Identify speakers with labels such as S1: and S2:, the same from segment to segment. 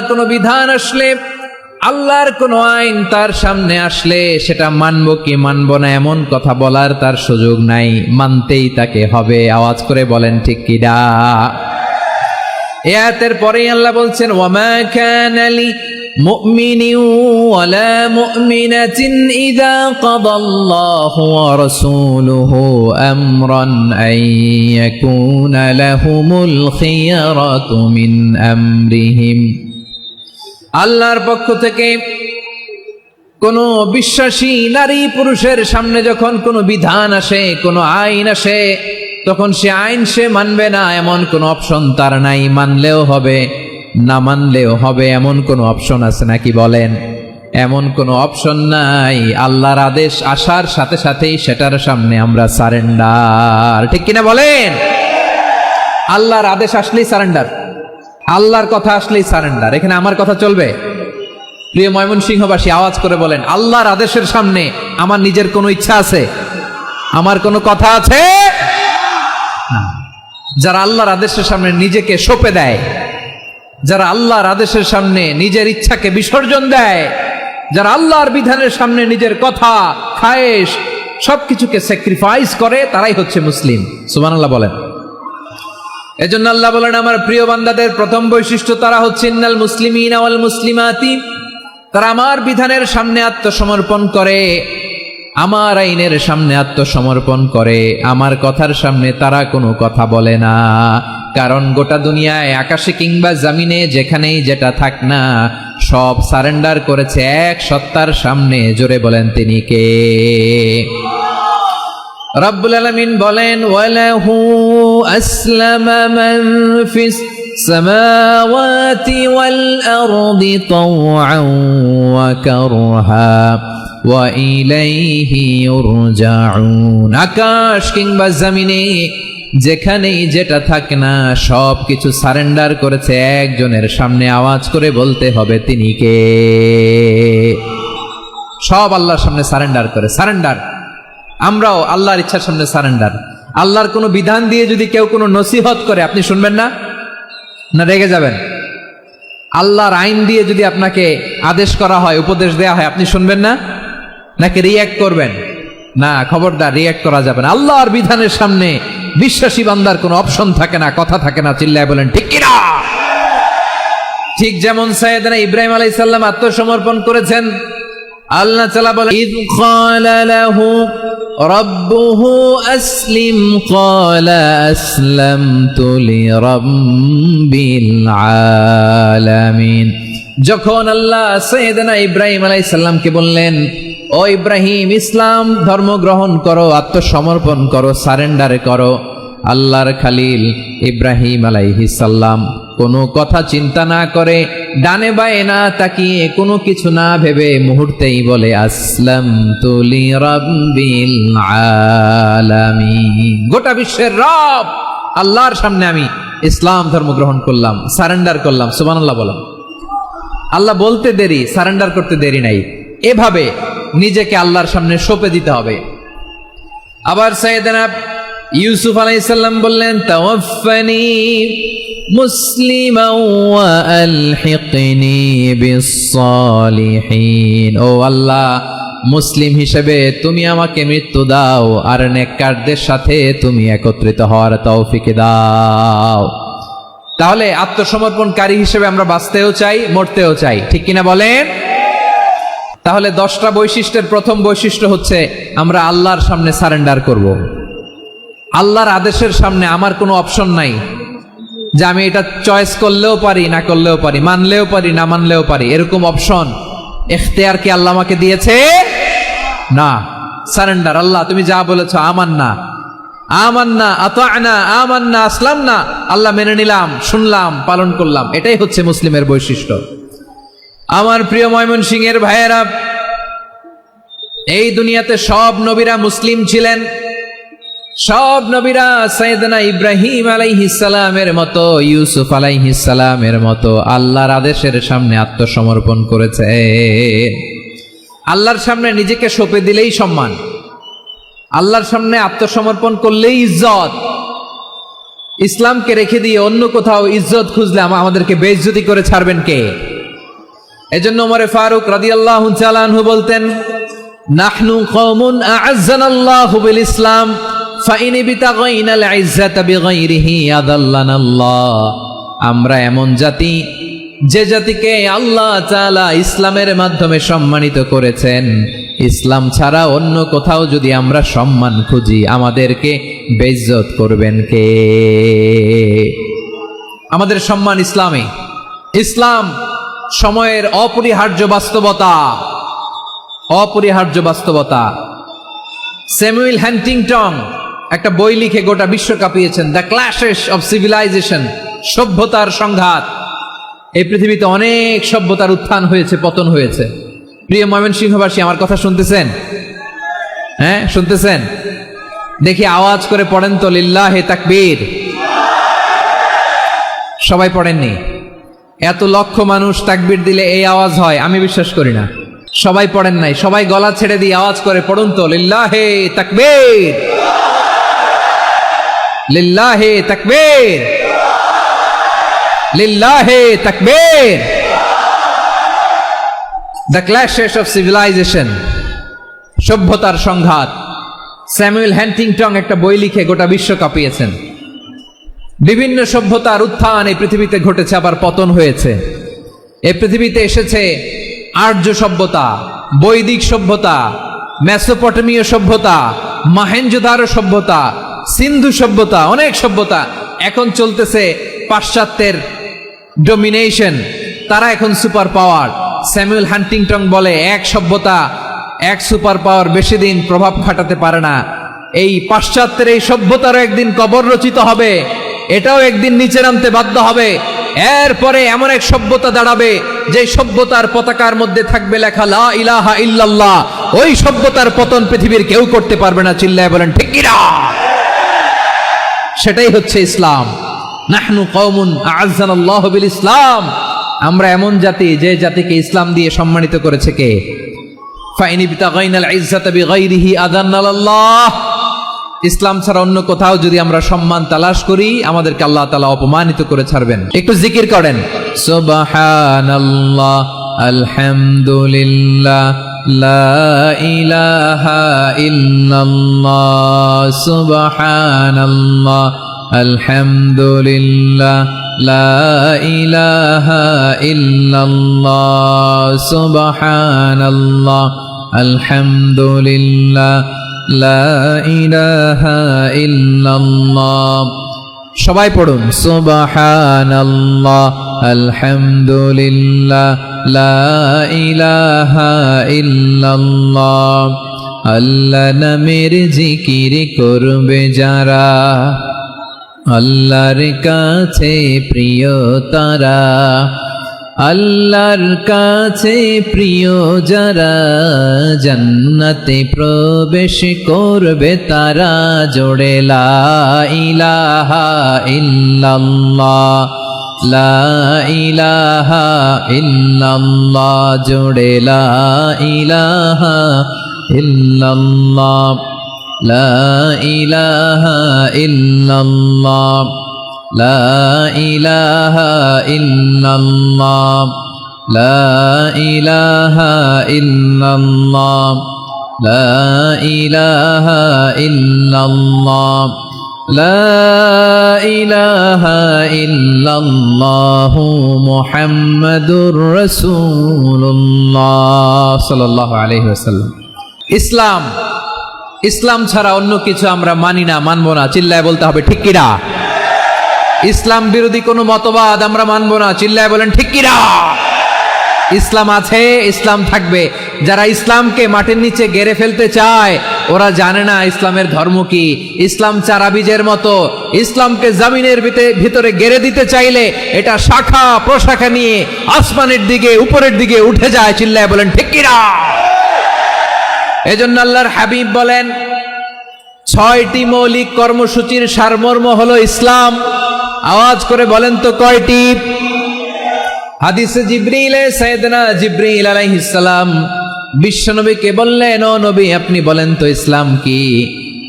S1: কোনো বিধান আসলে, আল্লাহর কোনো আইন তার সামনে আসলে সেটা মানবো কি মানবো না এমন কথা বলার তার সুযোগ নাই, মানতেই তাকে হবে। আওয়াজ করে বলেন ঠিক কি না? এই আয়াতের পরেই আল্লাহ বলছেন, ওয়ামা কানা লি মুমিনিন ওয়ালা মুমিনাতিন ইযা কাদাল্লাহু ওয়া রাসূলুহু আমরান আন ইয়াকুনা লাহুমুল খিয়ারাতু মিন আমরিহিম। আল্লাহর পক্ষ থেকে কোনো বিশ্বাসী নারী পুরুষের সামনে যখন কোনো বিধান আসে, কোনো আইন আসে, তখন সে আইন সে মানবে না এমন কোনো অপশন তার নাই। মানলেও হবে, না মানলেও হবে, এমন কোনো অপশন আছে নাকি বলেন? এমন কোনো অপশন নাই। আল্লাহর আদেশ আসার সাথে সাথেই সেটার সামনে আমরা সারেন্ডার। ঠিক কিনা বলেন? আল্লাহর আদেশ আসলেই সারেন্ডার, আল্লাহর কথা আসলেই সারেন্ডার। এখানে আমার কথা চলবে? প্রিয় ময়মনসিংহবাসী, আওয়াজ করে বলেন, আল্লাহর আদেশের সামনে আমার নিজের কোনো ইচ্ছা আছে? আমার কোনো কথা আছে? যারা আল্লাহর আদেশের সামনে নিজেকে সঁপে দেয়, যারা আল্লাহর আদেশের সামনে নিজের ইচ্ছাকে বিসর্জন দেয়, যারা আল্লাহর বিধানের সামনে নিজের কথা, খায়েশ সবকিছুকে স্যাক্রিফাইস করে, তারাই হচ্ছে মুসলিম। সুবহানাল্লাহ বলেন। এজন্য আল্লাহ বলেন, আমার প্রিয় বান্দাদের প্রথম বৈশিষ্ট্য তারা হচ্ছে ইন্নাল মুসলিমিনা ওয়াল মুসলিমাতি, তারা আমার বিধানের সামনে আত্মসমর্পণ করে, আমার আইনের সামনে আত্মসমর্পণ করে, আমার কথার সামনে তারা কোনো কথা বলে না। কারণ গোটা দুনিয়ায় আকাশে কিংবা জমিনে যেখানেই যেটা থাক না, সব সারেন্ডার করেছে এক সত্তার সামনে। জোরে বলেন তিনি কে? রব্বুল আলামিন বলেন, ওয়ালাহু আসলামা মান ফিস সামাওয়াতি ওয়াল আরদি তাওআন ওয়া কারহা ওয়া ইলাইহি ইউরজাউন। আকাশ কিংবা জমিনে যেখানেই যেটা থাকে না, সব কিছু সারেন্ডার করেছে একজনের সামনে। আওয়াজ করে বলতে হবে তিনি কে? সব আল্লাহর সামনে সারেন্ডার করে। সারেন্ডার। আমরাও আল্লাহর ইচ্ছার সামনে সারেন্ডার। আল্লাহর কোনো বিধান দিয়ে যদি কেউ কোনো নসিহত করে, আপনি শুনবেন না? না রেগে যাবেন? আল্লাহর আইন দিয়ে যদি আপনাকে আদেশ করা হয়, উপদেশ দেয়া হয়, আপনি শুনবেন না? নাকি রিয়্যাক্ট করবেন? না, খবরদার, রিয়্যাক্ট করা যাবে না। আল্লাহর বিধানের সামনে বিশ্বাসী বান্দার কোনো অপশন থাকে না, কথা থাকে না। চিল্লায় বলেন ঠিক কিনা? ঠিক যেমন সাইয়েদনা ইব্রাহিম আলাইহিস সালাম আত্মসমর্পণ করেছেন। আল্লাহ তাআলা বলেন, ইয ক্বালা লাহু রাব্বুহু আসলিম ক্বালা আসলামতু লিরাব্বিল আলামিন। যখন আল্লাহ সাইয়েদনা ইব্রাহিম আলাইহিস সালামকে বললেন, ও ইব্রাহিম, ইসলাম ধর্ম গ্রহণ করো, আত্মসমর্পণ করো, সারেন্ডার করো, আল্লাহর খালিল ইব্রাহিম আলাইহিস সালাম কোনো কথা চিন্তা না করে, ডানে বায়ে না তাকিয়ে, কোনো কিছু না ভেবে মুহূর্তেই বলে, আসলামতু লিরাব্বিল আলামিন। গোটা বিশ্বের রব আল্লাহর সামনে আমি ইসলাম ধর্ম গ্রহণ করলাম, সারেন্ডার করলাম। সুবহানাল্লাহ বলেন। আল্লাহ বলতে দেরি, সারেন্ডার করতে দেরি নাই। এভাবে নিজেকে আল্লাহর সামনে সঁপে দিতে হবে। আবার সাইয়েদনা ইউসুফ আলাইহিস সালাম বললেন, তাওয়াফফানি মুসলিমান ওয়া আলহিকনি বিস-সালিহিন। ও আল্লাহ, মুসলিম হিসেবে তুমি আমাকে মৃত্যু দাও, আর নেককারদের সাথে তুমি একত্রিত হওয়ার তৌফিক দাও। তাহলে আত্মসমর্পণকারী হিসেবে আমরা বাঁচতেও চাই, মরতেও চাই। ঠিক কিনা বলেন? তাহলে 10টা বৈশিষ্ট্যের প্রথম বৈশিষ্ট্য হচ্ছে আমরা আল্লাহর সামনে সারেন্ডার করব। আল্লাহর আদেশের সামনে আমার কোনো অপশন নাই যে আমি এটা চয়েস করলেও পারি, না করলেও পারি, মানলেও পারি, না মানলেও পারি। এরকম অপশন, এখতিয়ার কি আল্লাহ আমাকে দিয়েছে? না। সারেন্ডার। আল্লাহ তুমি যা বলেছো, আমান্না, আমান্না, আতা'না, আমান্না, আসলামনা। আল্লাহ মেনে নিলাম, শুনলাম, পালন করলাম। এটাই হচ্ছে মুসলিমের বৈশিষ্ট্য। আমার প্রিয় ময়মনসিংহের ভাইয়েরা, এই দুনিয়াতে সব নবীরা মুসলিম ছিলেন। সব নবীরা সাইয়েদনা ইব্রাহিম আলাইহিস সালামের মতো, ইউসুফ আলাইহিস সালামের মতো আল্লাহর আদেশের সামনে আত্মসমর্পণ করেছে। আল্লাহর সামনে নিজেকে সঁপে দিলেই সম্মান, আল্লাহর সামনে আত্মসমর্পণ করলেই ইজ্জত। ইসলামকে রেখে দিয়ে অন্য কোথাও ইজ্জত খুঁজলে আমাদেরকে বেইজ্জতি করে ছাড়বেন কে? এজন্য ওমর ফারুক রাদিয়াল্লাহু তাআলা আনহু বলতেন, নাহনু কওমুন আ'আজ্জানাল্লাহু বিল ইসলাম ফাইন বিতাগাইনাল ইজ্জাতা বিগাইরিহি আযাল্লানাল্লাহ। আমরা এমন জাতি, যে জাতিকে আল্লাহ তাআলা ইসলামের মাধ্যমে সম্মানিত করেছেন, ইসলাম ছাড়া অন্য কোথাও যদি আমরা সম্মান খুঁজি, আমাদেরকে বেইজ্জত করবেন কে? আমাদের সম্মান ইসলামে। ইসলাম সময়ের অপরিহার্য বাস্তবতা, অপরিহার্য বাস্তবতা। স্যামুয়েল হ্যান্টিংটন একটা বই লিখে গোটা বিশ্ব কাঁপিয়েছেন, দ্য ক্ল্যাশেস অফ সিভিলাইজেশন, সভ্যতার সংঘাত। এই পৃথিবীতে অনেক সভ্যতার উত্থান হয়েছে, পতন হয়েছে। প্রিয় ময়মনসিংহবাসী, আমার কথা শুনতেছেন? হ্যাঁ, শুনতেছেন? দেখি আওয়াজ করে পড়েন তো, লিল্লাহে তাকবীর। সবাই পড়েননি? এত লক্ষ মানুষ তাকবীর দিলে এই আওয়াজ হয়? আমি বিশ্বাস করি না। সবাই পড়েন নাই। সবাই গলা ছেড়ে দিয়ে আওয়াজ করে পড়ুন তো, লিল্লাহে তাকবীর, লিল্লাহে তাকবীর, লিল্লাহে তাকবীর। দ্য ক্ল্যাশেস অফ সিভিলাইজেশন, সভ্যতার সংঘাত। স্যামুয়েল হ্যান্টিংটন একটা বই লিখে গোটা বিশ্ব কাঁপিয়েছেন। বিভিন্ন সভ্যতার উত্থান এই পৃথিবীতে ঘটেছে, আবার পতন হয়েছে। এই পৃথিবীতে এসেছে আর্য সভ্যতা, বৈদিক সভ্যতা, মেসোপটেমীয় সভ্যতা, মহেঞ্জোদারো সভ্যতা, সিন্ধু সভ্যতা, অনেক সভ্যতা। এখন চলতেছে পাশ্চাত্যের ডোমিনেশন, তারা এখন সুপার পাওয়ার। স্যামুয়েল হ্যান্টিংটন বলে, এক সভ্যতা, এক সুপার পাওয়ার বেশি দিন প্রভাব খাটাতে পারে না। এই পাশ্চাত্যের এই সভ্যতারও একদিন কবর রচিত হবে, এটাও একদিন নিচে নামতে বাধ্য হবে। এরপরে এমন এক সভ্যতা দাঁড়াবে, যে সভ্যতার পতাকার মধ্যে থাকবে লেখা লা ইলাহা ইল্লাল্লাহ। ওই সভ্যতার পতন পৃথিবীর কেউ করতে পারবে না। চিল্লায় বলেন ঠিক কিনা? সেটাই হচ্ছে ইসলাম। নাহনু কওমুন আ'আজ্জানাল্লাহু বিল ইসলাম। আমরা এমন জাতি, যে জাতিকে ইসলাম দিয়ে সম্মানিত করেছে কে? ফাইন বিতাগাইনাল ইজ্জাতা বিগাইরিহি আযাল্লানাল্লাহ। ইসলাম ছাড়া অন্য কোথাও যদি আমরা সম্মান তালাশ করি, আমাদেরকে আল্লাহ তাআলা অপমানিত করে ছাড়বেন। একটু জিকির করেন, সুবহানাল্লাহ, আলহামদুলিল্লাহ, লা ইলাহা ইল্লাল্লাহ, সুবহানাল্লাহ, আলহামদুলিল্লাহ, লা ইলাহা ইল্লাল্লাহ, সুবহানাল্লাহ, আলহামদুলিল্লাহ, লা ইলাহা ইল্লাল্লাহ। সবাই পড়ুন, সুবহানাল্লাহ, আলহামদুলিল্লাহ, লা ইলাহা ইল্লাল্লাহ। আল্লাহ নামের জিকির করবে যারা, আল্লাহর কাছে প্রিয় তারা। আল্লাহর কাছে প্রিয় যারা, জান্নাতে প্রবেশ করবে তারা। জোড়ে লা ইলাহা ইল্লাল্লাহ, লা ইলাহা ইল্লাল্লাহ, জোড়ে লা ইলাহা ইল্লাল্লাহ, লা ইলাহা ইল্লাল্লাহ, লা ইলাহা ইল্লাল্লাহ, লা ইলাহা ইল্লাল্লাহ, লা ইলাহা ইল্লাল্লাহ, লা ইলাহা ইল্লাল্লাহ, মুহাম্মাদুর রাসূলুল্লাহ সাল্লাল্লাহু আলাইহি ওয়াসাল্লাম। ইসলাম, ইসলাম ছাড়া অন্য কিছু আমরা মানি না, মানবো না। চিল্লায় বলতে হবে ঠিক কিনা? ইসলাম বিরোধী কোনো মতবাদ আমরা মানবো না। চিল্লায় বলেন ঠিক কিনা? ইসলাম আছে, ইসলাম থাকবে। যারা ইসলামকে মাটির নিচে গেড়ে ফেলতে চায়, ওরা জানে না ইসলামের ধর্ম কি। ইসলাম চারা বীজের মতো, ইসলামকে জমিনের ভিতরে গেড়ে দিতে চাইলে এটা শাখা প্রশাখা নিয়ে আসমানের দিকে, উপরের দিকে উঠে যায়। চিল্লায় বলেন ঠিক কিনা? এজন্য আল্লাহর হাবিব বলেন, 6টি মৌলিক কর্মসূচির সারমর্ম হলো ইসলাম। আওয়াজ করে বলেন তো কয়টি? হাদিসে জিবরিলে সাইয়েদনা জিবরিল আলাইহিস সালাম বিশ্বনবীকে বললেন, ও নবী আপনি বলেন তো ইসলাম কি?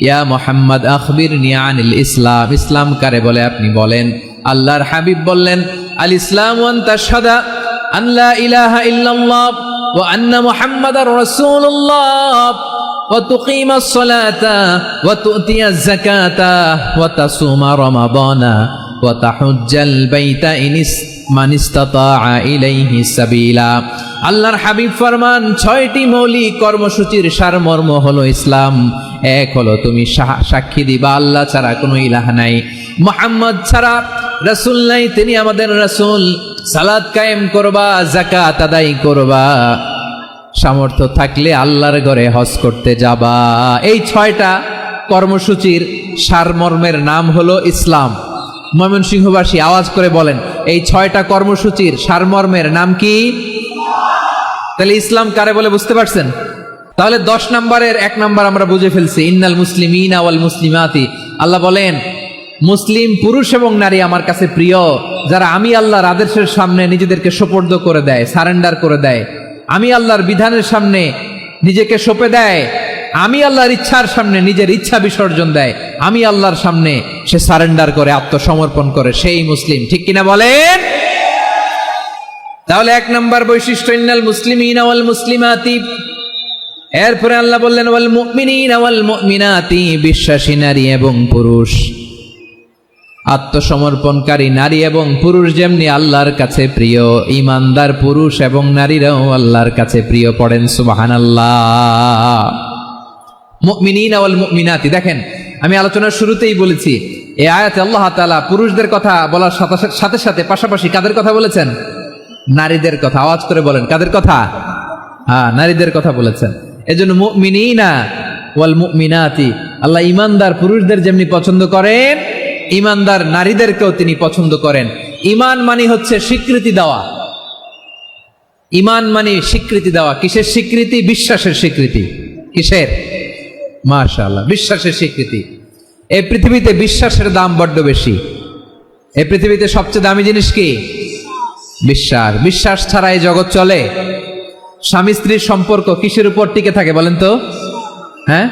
S1: ইয়া মুহাম্মদ আখবিরনি আনিল ইসলাম। ইসলাম কারে বলে আপনি বলেন। আল্লাহর হাবিব বললেন, আল ইসলামু আন তাশহাদা আন লা ইলাহা ইল্লাল্লাহ ওয়া আন্না মুহাম্মাদার রাসূলুল্লাহ ওয়া তুকিমাস সালাতা ওয়া তুতিয়াজ যাকাতা ওয়া তাসুমা রমাদানা ওয়া তাহুজ্জাল বাইতা মান ইসতাতাআ ইলাইহি সাবিলা। আল্লাহর হাবিব ফরমান, 6টি মৌলিক কর্মসূচির সারমর্ম হলো ইসলাম। এক হলো তুমি সাক্ষী দিবা আল্লাহ ছাড়া কোনো ইলাহ নাই, মুহাম্মদ ছাড়া রাসূল নাই, তিনি আমাদের রাসূল। সালাত কায়েম করবা, যাকাত আদায় করবা, সামর্থ্য থাকলে আল্লাহর ঘরে হজ করতে যাবা। এই 6টা কর্মসূচির সারমর্মের নাম হলো ইসলাম। ময়মনসিংহবাসী আওয়াজ করে বলেন, এই 6টা কর্মসূচির সারমর্মের নাম কি? তাহলে ইসলাম কারে বলে বুঝতে পারছেন? তাহলে 10 নম্বরের 1 নম্বর আমরা বুঝে ফেলছি, ইন্নাল মুসলিমিনা ওয়াল মুসলিমাতি। আল্লাহ বলেন, মুসলিম পুরুষ এবং নারী আমার কাছে প্রিয়, যারা আমি আল্লাহর আদেশের সামনে নিজেদেরকে সোপর্দ করে দেয়, সারেন্ডার করে দেয়, আমি আল্লাহর বিধানের সামনে নিজেকে সঁপে দেয়, আমি আল্লাহর ইচ্ছার সামনে নিজের ইচ্ছা বিসর্জন দেয়, আমি আল্লাহর সামনে সে সারেন্ডার করে, আত্মসমর্পণ করে, সেই মুসলিম। ঠিক কিনা বলেন? তাহলে 1 নম্বর বৈশিষ্ট্য ইন্নাল মুসলিমিনা ওয়াল মুসলিমাতি। এরপরে আল্লাহ বললেন ওয়াল মুমিনিনা ওয়াল মুমিনাতি, বিশ্বাসী নারী এবং পুরুষ, আত্মসমর্পণকারী নারী এবং পুরুষ যেমনি আল্লাহর কাছে প্রিয়, ঈমানদার পুরুষ এবং নারীরাও আল্লাহর কাছে প্রিয়। পড়েন সুবহানাল্লাহ। মুমিনিনা ওয়াল মুমিনাতি। দেখেন, আমি আলোচনার শুরুতেই বলেছি, এই আয়াতে আল্লাহ তাআলা পুরুষদের কথা বলার সাথে সাথে পাশাপাশি কাদের কথা বলেছেন? নারীদের কথা। আওয়াজ করে বলেন, কাদের কথা? নারীদের কথা বলেছেন। এজন্য মুমিনিনা ওয়াল মুমিনাতি, আল্লাহ ঈমানদার পুরুষদের যেমনি পছন্দ করেন, ঈমানদার নারীদেরকেও তিনি পছন্দ করেন। ঈমান মানে হচ্ছে স্বীকৃতি দেওয়া। ঈমান মানে স্বীকৃতি দেওয়া। কিসের স্বীকৃতি? বিশ্বাসের স্বীকৃতি। কিসের? মাশাআল্লাহ, বিশ্বাসের স্বীকৃতি। এই পৃথিবীতে বিশ্বাসের দাম বড্ড বেশি। এই পৃথিবীতে সবচেয়ে দামি জিনিস কি? বিশ্বাস। বিশ্বাস ছাড়া এই জগৎ চলে? স্বামী স্ত্রীর সম্পর্ক কিসের উপর টিকে থাকে বলেন তো? হ্যাঁ,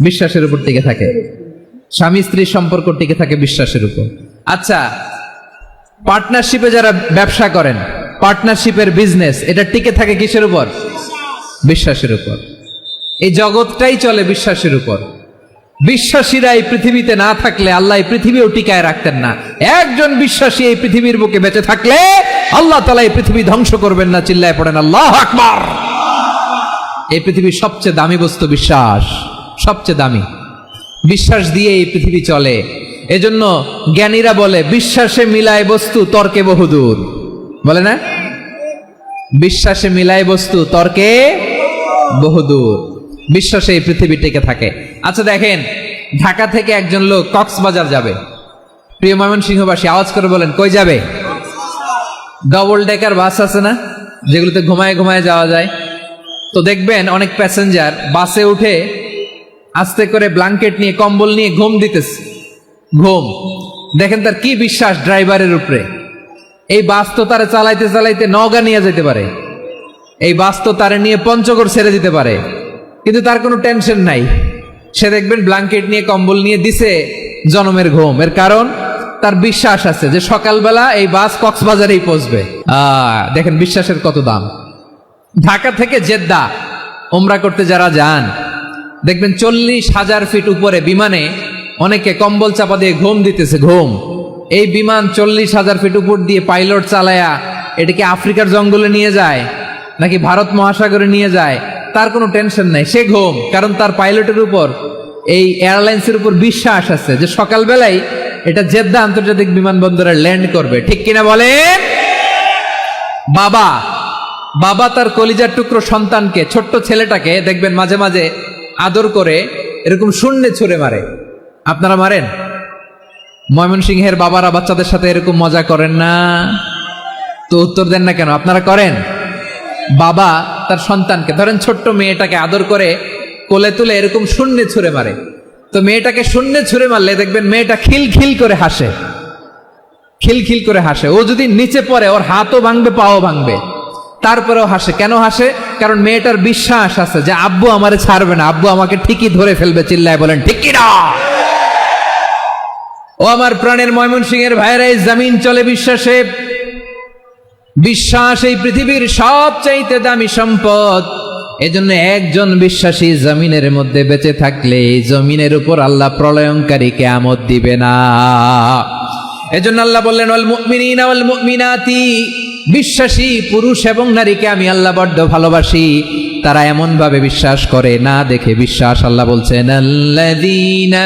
S1: বিশ্বাসের উপর টিকে থাকে। স্বামী স্ত্রীর সম্পর্ক টিকে থাকে বিশ্বাসের উপর। আচ্ছা, পার্টনারশিপে যারা ব্যবসা করেন, পার্টনারশিপের বিজনেস, এটা টিকে থাকে কিসের উপর? বিশ্বাসের উপর। এই জগৎটাই চলে বিশ্বাসের উপর। বিশ্বাসীরা এই পৃথিবীতে না থাকলে আল্লাহ এই পৃথিবীও টিকায় রাখতেন না। একজন বিশ্বাসী এই পৃথিবীর বুকে বেঁচে থাকলে আল্লাহ তাআলা এই পৃথিবী ধ্বংস করবেন না। চিল্লায় পড়েন আল্লাহু আকবার। এই পৃথিবীর সবচেয়ে দামি বস্তু বিশ্বাস, সবচেয়ে দামি। বিশ্বাস দিয়ে এই পৃথিবী চলে। এজন্য জ্ঞানীরা বলে, বিশ্বাসে মিলায় বস্তু, তর্কে বহুদূর। বলে না? বিশ্বাসে মিলায় বস্তু, তর্কে বহুদূর। বিশ্বাসে এই পৃথিবী টিকে থাকে। আচ্ছা দেখেন, ঢাকা থেকে একজন লোক কক্সবাজার যাবে। প্রিয় ময়মনসিংহবাসী আওয়াজ করে বলেন, কই যাবে? ডবল ডেকার বাস আছে না, যেগুলোতে ঘুমায় ঘুমায় যাওয়া যায়। তো দেখবেন অনেক প্যাসেঞ্জার বাসে উঠে আস্তে করে ব্ল্যাঙ্কেট নিয়ে, কম্বল নিয়ে ঘুম দিতেছে। ঘুম দেখেন তার কি বিশ্বাস ড্রাইভারের উপরে। এই বাস তো তারে চালাইতে চালাইতে নওগাঁ নিয়ে যেতে পারে, এই বাস তো তারে নিয়ে পঞ্চগড় ছেড়ে দিতে পারে, কিন্তু তার কোনো টেনশন নাই। সে দেখবেন ব্ল্যাঙ্কেট নিয়ে, কম্বল নিয়ে দিছে জনমের ঘুম। এর কারণ তার বিশ্বাস আছে যে সকালবেলা এই বাস কক্সবাজারেই পৌঁছবে। দেখেন বিশ্বাসের কত দাম। ঢাকা থেকে জেদ্দা ওমরা করতে যারা যান, দেখবেন 40,000 ফিট উপরে বিমানে অনেকে কম্বল চাপা দিয়ে ঘুম দিতেছে। ঘুম। এই বিমান 40,000 ফিট উপর দিয়ে পাইলট চালায়া এটাকে আফ্রিকার জঙ্গলে নিয়ে যায় নাকি ভারত মহাসাগরে নিয়ে যায়, তার কোনো টেনশন নাই। সে ঘুম, কারণ তার পাইলটের উপর, এই এয়ারলাইন্সের উপর বিশ্বাস আছে যে সকালবেলায় এটা জেদ্দা আন্তর্জাতিক বিমানবন্দরে ল্যান্ড করবে। ঠিক কিনা বলেন? বাবা তার কলিজার টুকরো সন্তানকে, ছোট্ট ছেলেটাকে দেখবেন মাঝে মাঝে আদর করে এরকম শূন্যে ছুঁড়ে মারে। আপনারা মারেন? ময়মনসিংহের বাবারা বাচ্চাদের সাথে এরকম মজা করেন না? তো উত্তর দেন না কেন? আপনারা করেন? বাবা তার সন্তানকে, ধরেন ছোট্ট মেয়েটাকে আদর করে কোলে তুলে এরকম শূন্যে ছুঁড়ে মারে। তো মেয়েটাকে শূন্যে ছুঁড়ে মারলে দেখবেন মেয়েটা খিলখিল করে হাসে, খিলখিল করে হাসে। ও যদি নিচে পড়ে ওর হাতও ভাঙবে, পাও ভাঙবে, তারপরেও হাসে। কেন হাসে? কারণ মেয়েটার বিশ্বাস আছে যে আব্বু আমারে ছাড়বে না, আব্বু আমাকে ঠিকই ধরে ফেলবে। চিল্লায় বলেন ঠিক কি না? ও আমার প্রাণের ময়মনসিংহের ভাইরা, এই জমিন চলে বিশ্বাসে। বিশ্বাস এই পৃথিবীর সবচাইতে দামি সম্পদ। এজন্য একজন বিশ্বাসী জমিনের মধ্যে বেঁচে থাকলে জমিনের উপর আল্লাহ প্রলয়ঙ্কারী কিয়ামত দিবে না। এজন্য আল্লাহ বললেন ওয়াল মুমিনিনা ওয়াল মুমিনাতি, বিশ্বাসী পুরুষ এবং নারীকে আমি আল্লাহ বড্ড ভালোবাসি। তারা এমন ভাবে বিশ্বাস করে না দেখে বিশ্বাস। আল্লাহ বলছেন আল্লাযীনা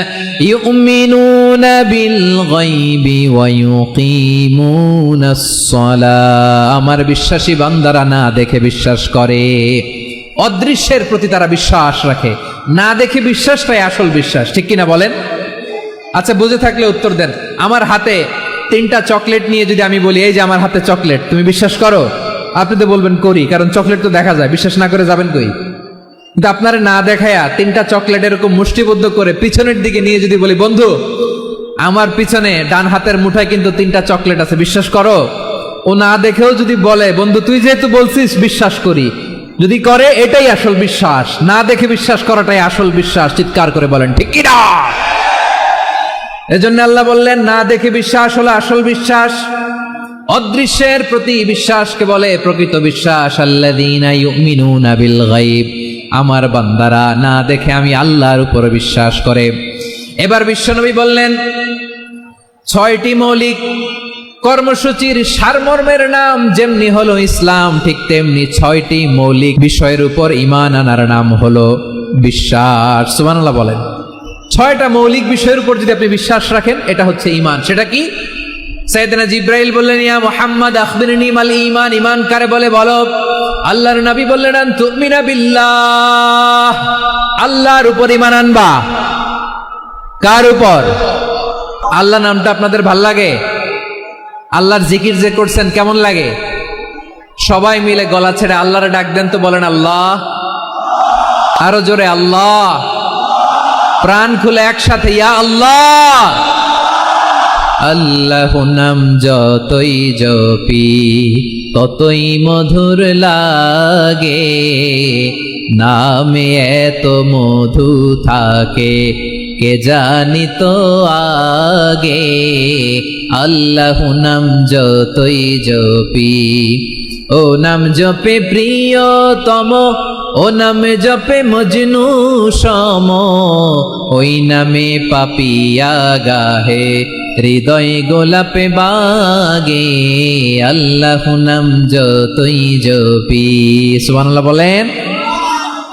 S1: ইউমিনুনা বিল গায়বি ওয়া ইউকিমুনাস সালাহ, আমার বিশ্বাসী বান্দারা না দেখে বিশ্বাস করে। অদৃশ্যের প্রতি তারা বিশ্বাস রাখে, না দেখে বিশ্বাসটাই আসল বিশ্বাস, ঠিক কিনা বলেন? আচ্ছা, বুঝে থাকলে উত্তর দেন। আমার হাতে 3টা চকলেট নিয়ে যদি আমি বলি এই যে আমার হাতে চকলেট, তুমি বিশ্বাস করো? আপনি তো বলবেন করি, কারণ চকলেট তো দেখা যায়, বিশ্বাস না করে যাবেন কই? কিন্তু আপনারা না দেখায়া 3টা চকলেট এরকম মুষ্টিবদ্ধ করে পিছনের দিকে নিয়ে যদি বলি বন্ধু আমার পিছনে ডান হাতের মুঠায় কিন্তু 3টা চকলেট আছে, বিশ্বাস করো? ও না দেখেও যদি বলে বন্ধু তুই যেহেতু বলছিস বিশ্বাস করি, যদি করে এটাই আসল বিশ্বাস, না দেখে বিশ্বাস করাটাই আসল বিশ্বাস। চিৎকার করে বলেন ঠিক কি না? এজন্য আল্লাহ বললেন না দেখে বিশ্বাস হলো আসল বিশ্বাস। অদৃশ্যের প্রতি বিশ্বাসকে বলে প্রকৃত বিশ্বাস। আল্লাযীনা ইউমিনুনা বিল গায়ব, আমার বান্দারা না দেখে আমি আল্লাহর উপর বিশ্বাস করে। এবার বিশ্বনবী বললেন 6টি মৌলিক কর্মসূচির সারমর্মের নাম যেমনি হলো ইসলাম, ঠিক তেমনি 6টি মৌলিক বিষয়ের উপর ঈমান আনার নাম হলো বিশ্বাস। সুবহানাল্লাহ বলেন। 6টা মৌলিক বিষয়ের উপর যদি আপনি বিশ্বাস রাখেন এটা হচ্ছে ঈমান। সেটা কি? সাইয়েদনা জিবরাইল বললেন ইয়া মুহাম্মদ আখবিরনি মাল ঈমান, ঈমান কারে বলে বলো। আল্লাহর নবী বললেন আন তুমিনা বিল্লাহ, আল্লাহর উপর ঈমান আনবা। কার উপর? আল্লাহ নামটা আপনাদের ভাল লাগে? আল্লাহর জিকির যে করছেন কেমন লাগে? সবাই মিলে গলা ছেড়ে আল্লাহরে ডাক দেন তো, বলেন আল্লাহ। আরো জোরে আল্লাহ। প্রাণ খুলে একসাথে ইয়া আল্লাহ। আল্লাহ নাম যতই জপি ততই মধুর লাগে, নামে এত মধু থাকে কে জানি তো আগে। আল্লাহ নাম যতই জপি, ও নাম জপে প্রিয়তম, ও নামে জপে মজনু সম, ওই নামে পাপিয়া গাহে হৃদয় গোলাপে বাগে। আল্লাহ নাম যতই জপি। সুবহানাল্লাহ বলেন।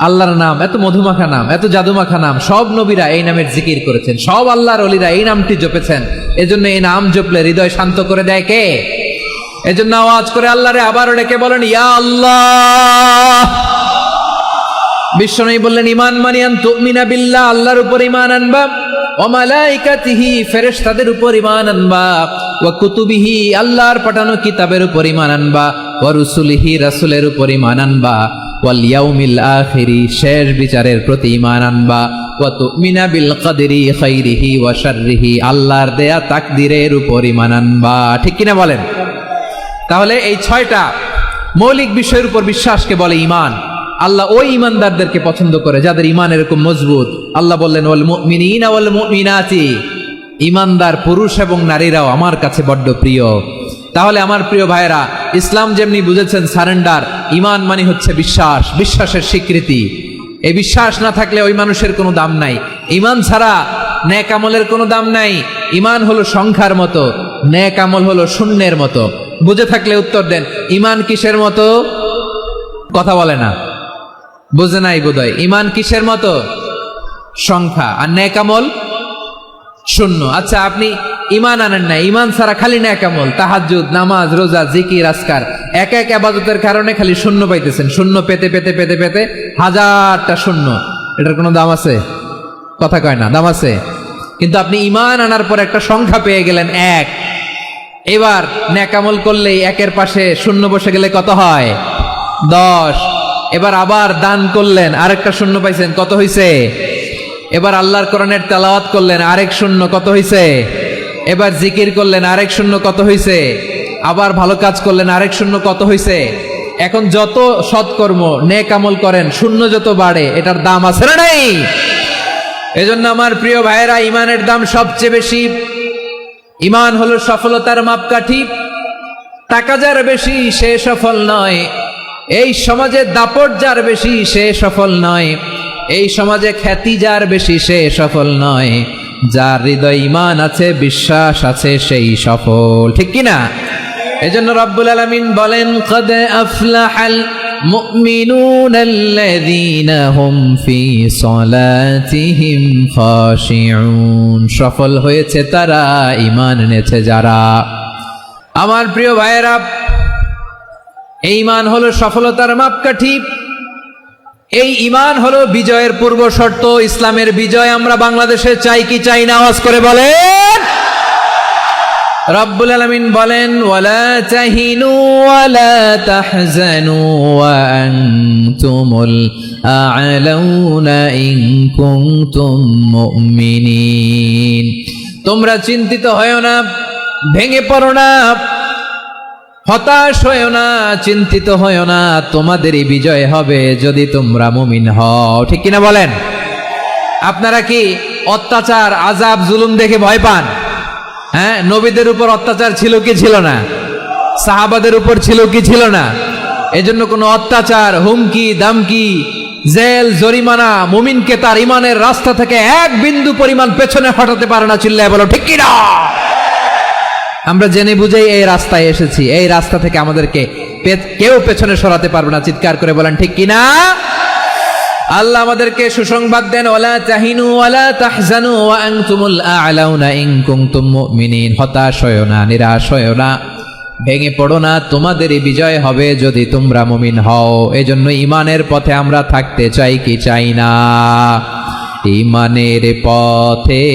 S1: আল্লাহর নাম এত মধুমাখা নাম, এত জাদুমাখা নাম, সব নবীরা এই নামের জিকির করেছেন, সব আল্লাহর ওলিরা এই নামটি জপেছেন। এজন্য এই নাম জপলে হৃদয় শান্ত করে দেয় কে? এজন্য আওয়াজ করে আল্লাহরে আবারও ডেকে বলেন ইয়া আল্লাহ। বিশ্বনবী বললেন ঈমান মানে আন তুমিনা বিল্লাহ, আল্লাহর উপর ঈমান আনবা, ওয়া মালাইকাতিহি, ফেরেশতাদের উপর ঈমান আনবা, ওয়া কুতুবিহি, আল্লাহর পাঠানো কিতাবের উপর ঈমান আনবা, ওয়া রুসুলিহি, রাসূলের উপর ঈমান আনবা, ওয়াল ইয়াউমিল আখিরি, শেষ বিচারের প্রতি ঈমান আনবা, ওয়া তুমিনা বিল কদরি খাইরিহি ওয়া শাররিহি, আল্লাহর দেয়া তাকদীরের উপর ঈমান আনবা। ঠিক কিনা বলেন? তাহলে এই 6টা মৌলিক বিষয়ের উপর বিশ্বাসকে বলে ঈমান। আল্লাহ ওই ঈমানদারদেরকে পছন্দ করে যাদের ঈমান এরকম মজবুত। আল্লাহ বললেন ওয়াল মুমিনিনা ওয়াল মুমিনাতি, ঈমানদার পুরুষ এবং নারীরাও আমার কাছে বড্ড প্রিয়। তাহলে আমার প্রিয় ভাইরা, ইসলাম যেমনি বুঝেছেন সারেন্ডার, ঈমান মানে হচ্ছে বিশ্বাস, বিশ্বাসের স্বীকৃতি। এই বিশ্বাস না থাকলে ওই মানুষের কোনো দাম নাই। ঈমান ছাড়া নেক আমলের কোনো দাম নাই। ঈমান হলো সংখ্যার মতো, নেক আমল হলো শূন্যের মতো। বুঝে থাকলে উত্তর দেন, ঈমান কিসের মতো? কথা বলে না, বুঝে নাই বোধহয়। ঈমান কিসের মতো? সংখ্যা। আর নেক আমল শূন্য। আচ্ছা, আপনি ঈমান আনেন না, ঈমান ছাড়া খালি নেক আমল, তাহাজ্জুদ, নামাজ, রোজা, জিকির, আজকার, এক এক ইবাদতের কারণে খালি শূন্য পাইতেছেন। শূন্য পেতে পেতে পেতে পেতে হাজারটা শূন্য। এটার কোনো দাম আছে? কথা কয় না, দাম আছে। কিন্তু আপনি ঈমান আনার পর একটা সংখ্যা পেয়ে গেলেন, 1। এবার নেক আমল করলেই একের পাশে শূন্য বসে গেলে কত হয়? 10। এবার আবার দান করলেন, আরেকটা শূন্য পাইছেন, কত হইছে? এবার আল্লাহর কোরআনের তেলাওয়াত করলেন, আরেক শূন্য, কত হইছে? এবার জিকির করলেন, আরেক শূন্য, কত হইছে? আবার ভালো কাজ করলেন, আরেক শূন্য, কত হইছে? এখন যত সৎকর্ম নেক আমল করেন, শূন্য যত বাড়ে, এটার দাম আছে না নাই? এজন্য আমার প্রিয় ভাইয়েরা, ঈমানের দাম সবচেয়ে বেশি। ঈমান হলো সফলতার মাপকাঠি। টাকা যার বেশি সে সফল নয়, এই সমাজে দাপট যার বেশি সে সফল নয়, এই সমাজে খ্যাতি যার বেশি সে সফল নয়, যার হৃদয় ঈমান আছে, বিশ্বাস আছে, সেই সফল। ঠিক কিনা? এজন্য রব্বুল আলামিন বলেন, কদ আফলাহাল মুমিনুনাল্লাযীনা হুম ফি সলাতিহিম খাশিউন। সফল হয়েছে তারা, ঈমান এনেছে যারা। আমার প্রিয় ভাইয়েরা, এই ঈমান হলো সফলতার মাপকাঠি, এই ঈমান হলো বিজয়ের পূর্ব শর্ত। ইসলামের বিজয় আমরা বাংলাদেশে চাই কি চাই না? আওয়াজ করে বলেন। রব্বুল আলামিন বলেন, ওয়ালা তাহিনু ওয়ালা তাহজানু ওয়া আনতুমুল আ'লাউনা ইন কুনতুম মুমিনিন। তোমরা চিন্তিত হয়ো না, ভেঙে পড়ো না, হতাশ হয়ো না, চিন্তিত হয়ো না, তোমাদেরই বিজয় হবে যদি তোমরা মুমিন হও। ঠিক কিনা বলেন? আপনারা কি অত্যাচার, আযাব, জুলুম দেখে ভয় পান? হ্যাঁ, নবীদের উপর অত্যাচার ছিল কি ছিল না? সাহাবাদের উপর ছিল কি ছিল না? এজন্য কোনো অত্যাচার, হুমকি, দামকি, জেল, জরিমানা মুমিনকে তার ঈমানের রাস্তা থেকে এক বিন্দু পরিমাণ পেছনে হটাতে পারে না। চিল্লায় বলো ঠিক কিনা? আমরা জেনে বুঝেই এই রাস্তায় এসেছি, এই রাস্তা থেকে আমাদেরকে কেউ পেছনে সরাতে পারবে না। চিৎকার করে বলেন ঠিক কিনা? আল্লাহ আমাদেরকে সুসংবাদ দেন, ওয়ালা তাহিনু ওয়ালা তাহজানু ওয়া আনতুমুল আ'লাউনা ইন কুনতুম মুমিনিন। হতাশ হয়ো না, নিরাশ হয়ো না, ভেঙে পড়ো না, তোমাদেরই বিজয় হবে যদি তোমরা মুমিন হও। এজন্য ঈমানের পথে আমরা থাকতে চাই কি চাই না? ঈমানের পথে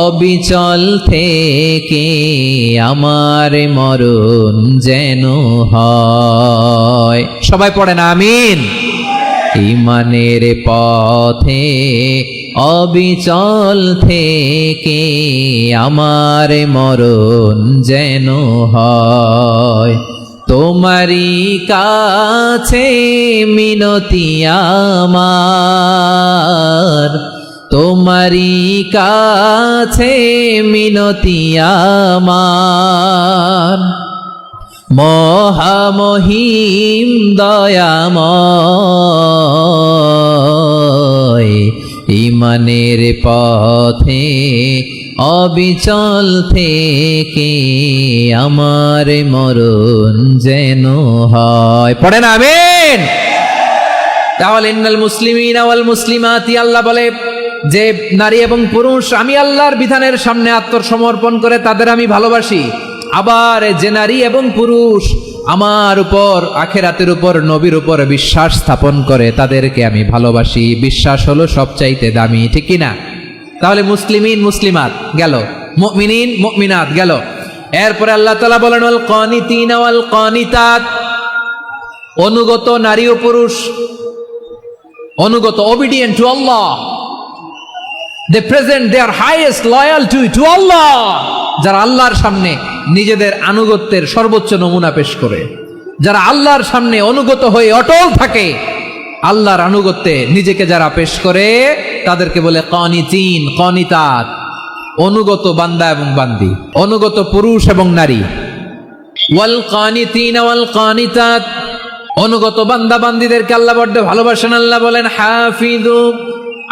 S1: অবিচল থেকে আমার মরণ যেন হয়। সবাই পড়েন আমিন। ঈমানের পথে অবিচল থেকে আমার মরণ যেন হয়। তোমারই কাছে মিনতি আমার, তোমারই কাছে মিনতি আমার, মহামহিম দয়াময়। ঈমানের পথে অবিচল থেকে আমার মরণ যেন হয়। পড়েন আমিন। তাহলে ইন্নাল মুসলিমিনা ওয়াল মুসলিমাতি, আল্লাহ বলে যে নারী এবং পুরুষ আমি আল্লাহর বিধানের সামনে আত্মসমর্পণ করে তাদের আমি ভালোবাসি। আবার যে নারী এবং পুরুষ আমার উপর, আখিরাতের উপর, নবীর উপর বিশ্বাস স্থাপন করে তাদেরকে আমি ভালোবাসি। বিশ্বাস হলো সবচাইতে দামি। ঠিক কিনা? তাহলে মুসলিমিন মুসলিমাত গেল, মুমিনিন মুমিনাত গেল। এরপরে আল্লাহ তাআলা বলেন, ওয়াল কানিতিনা ওয়াল কানিতাত। অনুগত নারী ও পুরুষ, অনুগত, obedient to Allah, they present their highest loyalty to Allah। যারা আল্লাহর সামনে নিজেদের আনুগত্যের সর্বোচ্চ নমুনা পেশ করে, যারা আল্লাহর সামনে অনুগত হয়ে অটল থাকে, আল্লাহর আনুগত্যে নিজেকে যারা পেশ করে তাদেরকে বলে কানিতিন, কানিতাত। অনুগত বান্দা এবং বান্দি, অনুগত পুরুষ এবং নারী। ওয়াল কানিতিন ওয়াল কানিতাত, অনুগত বান্দা বান্দিদেরকে আল্লাহ বড্ড ভালোবাসেন। আল্লাহ বলেন, হাফিযু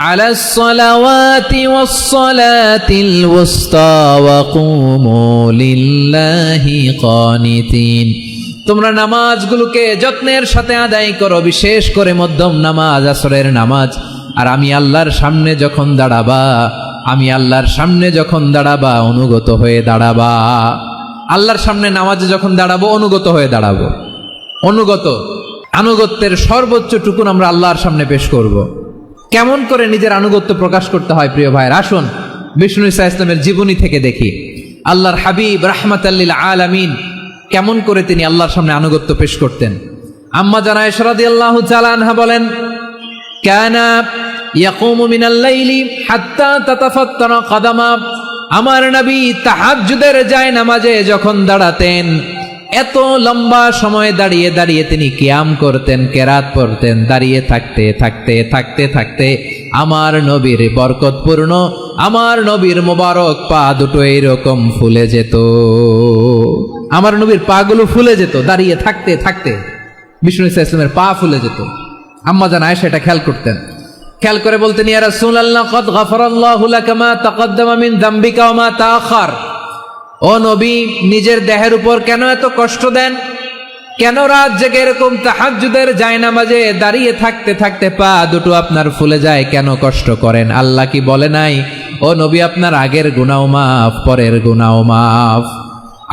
S1: আলাস সালাওয়াতি ওয়াস সালাতিল ওয়ুসতা ওয়া কুমু লিল্লাহি কানিতিন। তোমরা নামাজগুলোকে যত্নের সাথে আদায় করো, বিশেষ করে মধ্যম নামাজ, আসরের নামাজ। আর আমি আল্লাহর সামনে যখন দাঁড়াবা, আমি আল্লাহর সামনে যখন দাঁড়াবা অনুগত হয়ে দাঁড়াবা। আল্লাহর সামনে নামাজে যখন দাঁড়াবো অনুগত হয়ে দাঁড়াবো। অনুগত, আনুগত্যের সর্বোচ্চ টুকুন আমরা আল্লাহর সামনে পেশ করব। কেমন করে নিজের আনুগত্য প্রকাশ করতে হয় প্রিয় ভাইয়ের, আসুন বিষ্ণু ঈসা ইসলামের জীবনী থেকে দেখি। আল্লাহর হাবিব রাহমাতাল লিল আলামিন কেমন করে তিনি আল্লাহর সামনে আনুগত্য পেশ করতেন। আম্মা জানা আয়েশা রাদিয়াল্লাহু তাআলা আনহা বলেন, কানা ইয়াকুমু মিনাল লাইলি হাত্তা তাতাফাত্তারা কাদামা। আমার নবী তাহাজ্জুদের যায় নামাজে যখন দাঁড়াতেন, এত লম্বা সময় দাঁড়িয়ে দাঁড়িয়ে তিনি কিয়াম করতেন, কেরাত পড়তেন। দাঁড়িয়ে থাকতে থাকতে থাকতে থাকতে আমার নবীর বরকতপূর্ণ, আমার নবীর মোবারক পা দুটো এইরকম ফুলে যেত। আমার নবীর পা গুলো ফুলে যেত দাঁড়িয়ে থাকতে থাকতে। বিষ্ণু ইসলামের পা ফুলে যেত। আম্মা জান আয়েশা এটা খেয়াল করতেন। খেয়াল করে বলতেন, ইয়া রাসূলুল্লাহ কদ গফারাল্লাহু লাকা মা তাকদ্দামা মিন যামবিকা ওয়া মা তাআখার। ও নবী, নিজের দেহের উপর কেন এত কষ্ট দেন? কেন রাত জেগে এরকম তাহাজ্জুদের জায়নামাজে দাঁড়িয়ে থাকতে থাকতে পা দুটো আপনার ফুলে যায়? কেন কষ্ট করেন? আল্লাহ কি বলে নাই, ও নবী আপনার আগের গুনাহ মাফ, পরের গুনাহ মাফ?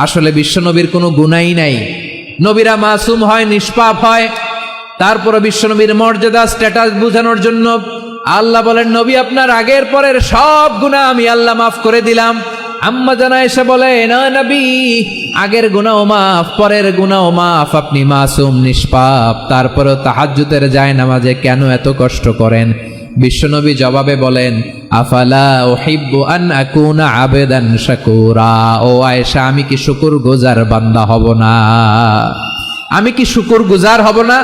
S1: আসলে বিশ্ব নবীর কোনো গুনাহই নাই। নবীরা মাসুম হয়, নিষ্পাপ হয়। তারপরে বিশ্ব নবীর মর্যাদা স্ট্যাটাস বোঝানোর জন্য আল্লাহ বলেন, নবী আপনার আগের পরের সব গুনাহ আমি আল্লাহ মাফ করে দিলাম। আম্মা জানা এসে বলে, না নবী, আগের গুনাহ মাফ, পরের গুনাহ মাফ, আপনি মাসুম নিষ্পাপ, তারপরেও তাহাজ্জুদের জায়নামাজে কেন এত কষ্ট করেন? বিশ্বনবী জবাবে বলেন, আফালা উহিব্বু আন আকুনা আবেদান শাকুরা। ও আয়েশা, আমি কি শুকরগুজার বান্দা হব না? আমি কি শুকরগুজার হব না?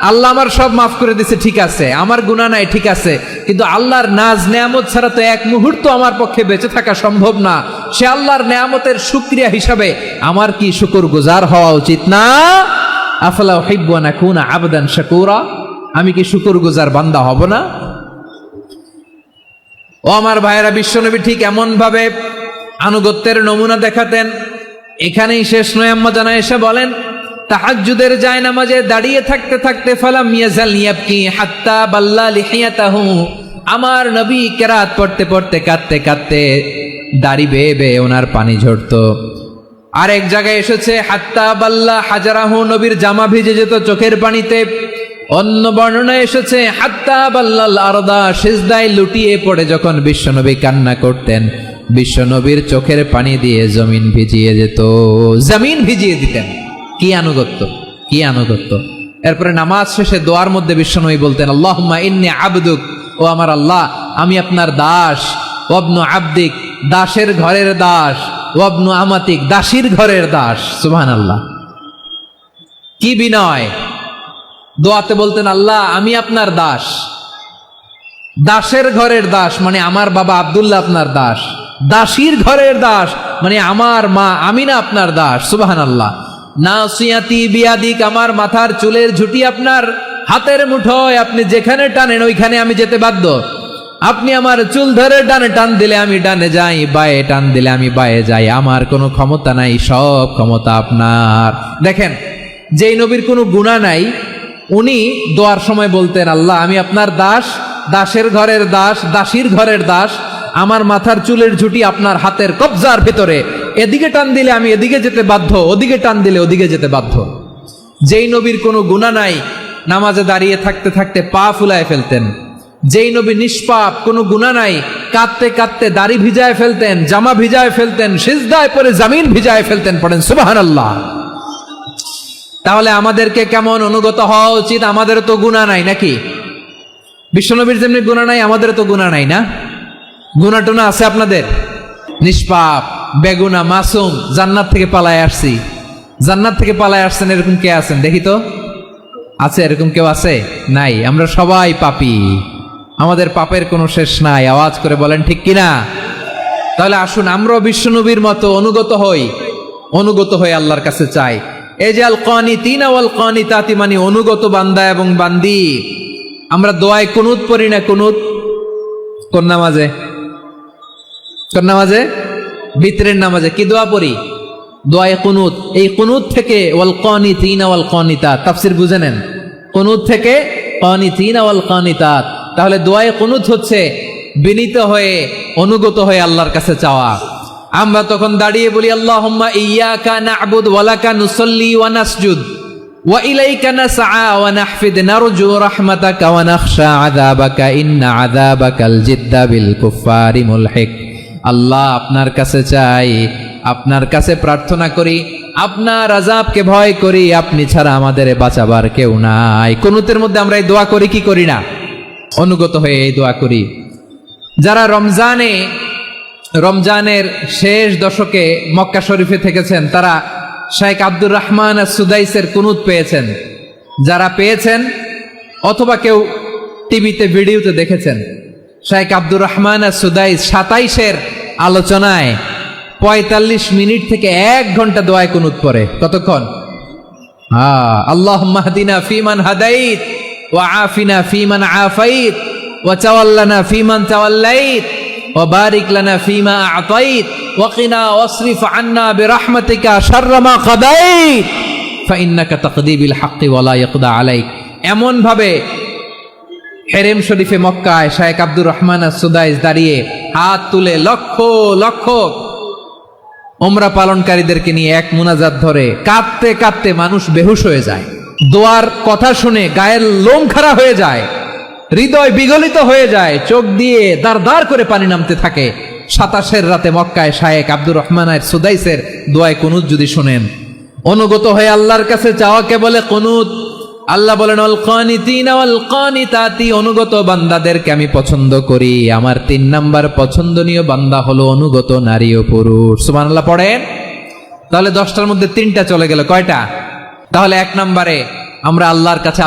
S1: আল্লাহ আমার সব মাফ করে দিছে, ঠিক আছে, আমার গুনাহ নাই, ঠিক আছে, কিন্তু আল্লাহর নাজ নেয়ামত ছাড়া তো এক মুহূর্ত আমার পক্ষে বেঁচে থাকা সম্ভব না। সে আল্লাহর নেয়ামতের শুকরিয়া হিসাবে আমার কি শুকরগুজার হওয়া উচিত না? আফালা উহিব্বু আন আকুনা আবদান শাকুরা। আমি কি শুকরগুজার বান্দা হব না? ও আমার ভাইয়েরা, বিশ্বনবী ঠিক এমন ভাবে আনুগত্যের নমুনা দেখাতেন। এখানেই শেষ নয়, আম্মা জানা এসে বলেন, তাহাজ্জুদের জায়নামাজে দাঁড়িয়ে থাকতে থাকতে ফালাম ইয়াজাল ইয়াবকি হাত্তা বাল্লা লিহিয়াতাহু। আমার নবী কেরাত পড়তে পড়তে কাঁদতে কাঁদতে দাড়ি বেয়ে বেয়ে ওনার পানি ঝরতো। আর এক জায়গায় এসেছে হাত্তা বাল্লা হাজারাহু, নবীর জামা ভিজে যেত চোখের পানিতে। অন্য বর্ণনায় এসেছে হাত্তা বাল্লাল আরদা, সিজদায় লুটিয়ে পড়ে যখন বিশ্বনবী কান্না করতেন, বিশ্বনবীর চোখের পানি দিয়ে জমিন ভিজিয়ে যেত, জমিন ভিজিয়ে দিতেন। কি আনুগত্য, কি আনুগত্য! এরপরে নামাজ শেষে দোয়ার মধ্যে বিশ্বনবী বলতেন, আল্লাহুম্মা ইন্নী আবদুক, ও আমার আল্লাহ, আমি আপনার দাস। ওয়াবনু আবদিক, দাসের ঘরের দাস। ওয়াবনু আমাতিক, দাসীর ঘরের দাস। সুবহানাল্লাহ, কি বিনয়! দোয়াতে বলতেন, আল্লাহ আমি আপনার দাস। দাসের ঘরের দাস মানে আমার বাবা আব্দুল্লাহ আপনার দাস। দাসীর ঘরের দাস মানে আমার মা আমিনা আপনার দাস। সুবহানাল্লাহ। নাসিয়াতি বিয়াদিক, আমার মাথার চুলের ঝুঁটি আপনার হাতের মুঠোয়, আপনি যেখানে টানেন ওইখানে আমি যেতে বাধ্য। আপনি আমার চুল ধরে ডানে টান দিলে আমি ডানে যাই, বায়ে টান দিলে আমি বায়ে যাই। আমার কোনো ক্ষমতা নাই, সব ক্ষমতা আপনার। দেখেন, যেই নবীর কোনো গুনাহ নাই, উনি দোয়ার সময় বলতেন, আল্লাহ আমি আপনার দাস, দাসের ঘরের দাস, দাসীর ঘরের দাস। আমার মাথার চুলের ঝুঁটি আপনার হাতের কবজার ভেতরে, এদিকে টান দিলে আমি এদিকে যেতে বাধ্য, ওদিকে টান দিলে ওদিকে যেতে বাধ্য। যেই নবীর কোনো গুনাহ নাই, নামাজে দাঁড়িয়ে থাকতে থাকতে পা ফুলায় ফেলতেন। যেই নবী নিষ্পাপ, কোনো গুনাহ নাই, কাঁদতে কাঁদতে দাড়ি ভিজায় ফেলতেন, জামা ভিজায় ফেলতেন, সিজদায় পরে জমিন ভিজায় ফেলতেন। পড়েন সুবহানাল্লাহ। তাহলে আমাদেরকে কেমন অনুগত হওয়া উচিত? আমাদের তো গুনাহ নাই নাকি? বিশ্বনবীর যেমনি গুনাহ নাই, আমাদের তো গুনাহ নাই না? গুনাহ টুনা আছে আপনাদের? নিষ্পাপ, বেগুনা, মাসুম, জান্নাত থেকে পালায় আসছি। জান্নাত থেকে পালায় আসছেন এরকম কে আছেন দেখি তো? আছে এরকম কেউ? আছে? নাই। আমরা সবাই পাপী, আমাদের পাপের কোনো শেষ নাই। আওয়াজ করে বলেন ঠিক কিনা? তাহলে আসুন আমরাও বিশ্বনবীর মতো অনুগত হই, অনুগত হয়ে আল্লাহর কাছে চাই। এই যে আল কানিতিনা ওয়াল কানিতাতি, মানে অনুগত বান্দা এবং বান্দি। আমরা দোয়ায় কুনুত পড়ি না? কুনুত কোন নামাজে? কোন নামাজে? বিতরের নামাজে কি দোয়া পড়ি? দোয়ায়ে কুনুত। এই কুনুত থেকে ওয়াল কানিতিনা ওয়াল কানিতাত, তাফসীর বুঝে নেন। কুনুত থেকে কানিতিনা ওয়াল কানিতাত। তাহলে দোয়ায়ে কুনুত হচ্ছে বিনীত হয়ে, অনুগত হয়ে আল্লাহর কাছে চাওয়া। আমরা তখন দাঁড়িয়ে বলি, আল্লাহুম্মা ইয়্যাকা না'বুদু ওয়া লাকা নুসাল্লি ওয়া নাসজুদ ওয়া ইলাইকা নাসআ ওয়া নাহফিদ নারজু রাহমাতাকা ওয়া নাখশা আযাবাকা ইন্না আযাবাকাল জিদ্দা বিল কুফফারি মুলহিক। আল্লাহ আপনার কাছে চাই, আপনার কাছে প্রার্থনা করি, আপনার আযাবকে ভয় করি, আপনি ছাড়া আমাদের বাঁচাবার কেউ নাই। কুনুতের মধ্যে আমরা এই দোয়া করি কি করি না? অনুগত হয়ে এই দোয়া করি। যারা রমজানের শেষ দশকে মক্কা শরীফে থেকেছেন, তারা শেখ আব্দুর রহমান সুদাইসের কুনুত পেয়েছেন। যারা পেয়েছেন অথবা কেউ টিভিতে ভিডিওতে দেখেছেন, শেখ আব্দুর রহমান সুদাইস 27-এর আলোচনায় 45 মিনিট থেকে 1 ঘন্টা দোয়ায় কুনুত পড়ে। কতক্ষণ? আল্লাহুম্মা হদিনা ফিমান হাদাইত ওয়া আফিনা ফিমান আফাইত ওয়া তাওয়াল্লানা ফিমান তাওয়াল্লাইত ওয়া বারিক লানা ফিমা আ'তাইত ওয়া কিনা ওয়াসরিফ আন্না বিরহমাতিকা শাররা মা কাদাইত ফাইন্নাকা তাকদি বিল হাক্কি ওয়া লা ইয়াকদা আলাইক। এমন ভাবে হেরেম শরীফে মক্কায় শায়েখ আব্দুর রহমান আস-সুদাইস দাঁড়িয়ে হাত তুলে লক্ষ লক্ষ উমরা পালনকারীদেরকে নিয়ে এক মুনাজাত ধরে কাঁদতে কাঁদতে মানুষ বেহুশ হয়ে যায়। দোয়ার কথা শুনে গায়ের লোম খাড়া হয়ে যায়, হৃদয় বিগলিত হয়ে যায়, চোখ দিয়ে দার দার করে পানি নামতে থাকে। 27 রাতে মক্কায় শায়েখ আব্দুর রহমান আস-সুদাইসের দোয়ায় কুনুত যদি শুনেন, অনুগত হয়ে আল্লাহর কাছে চাওয়াকে বলে কুনুত। আল্লাহ বলেন আল কানিতিনা ওয়াল কানিতাতি, অনুগত বান্দাদেরকে আমি পছন্দ করি। আমার 3 নাম্বার পছন্দনীয় বান্দা হলো অনুগত নারী ও পুরুষ। সুবহানাল্লাহ পড়েন। তাহলে 10টার মধ্যে 3টা চলে গেল, কয়টা? তাহলে 1 নম্বরে আমরা আল্লাহর কাছে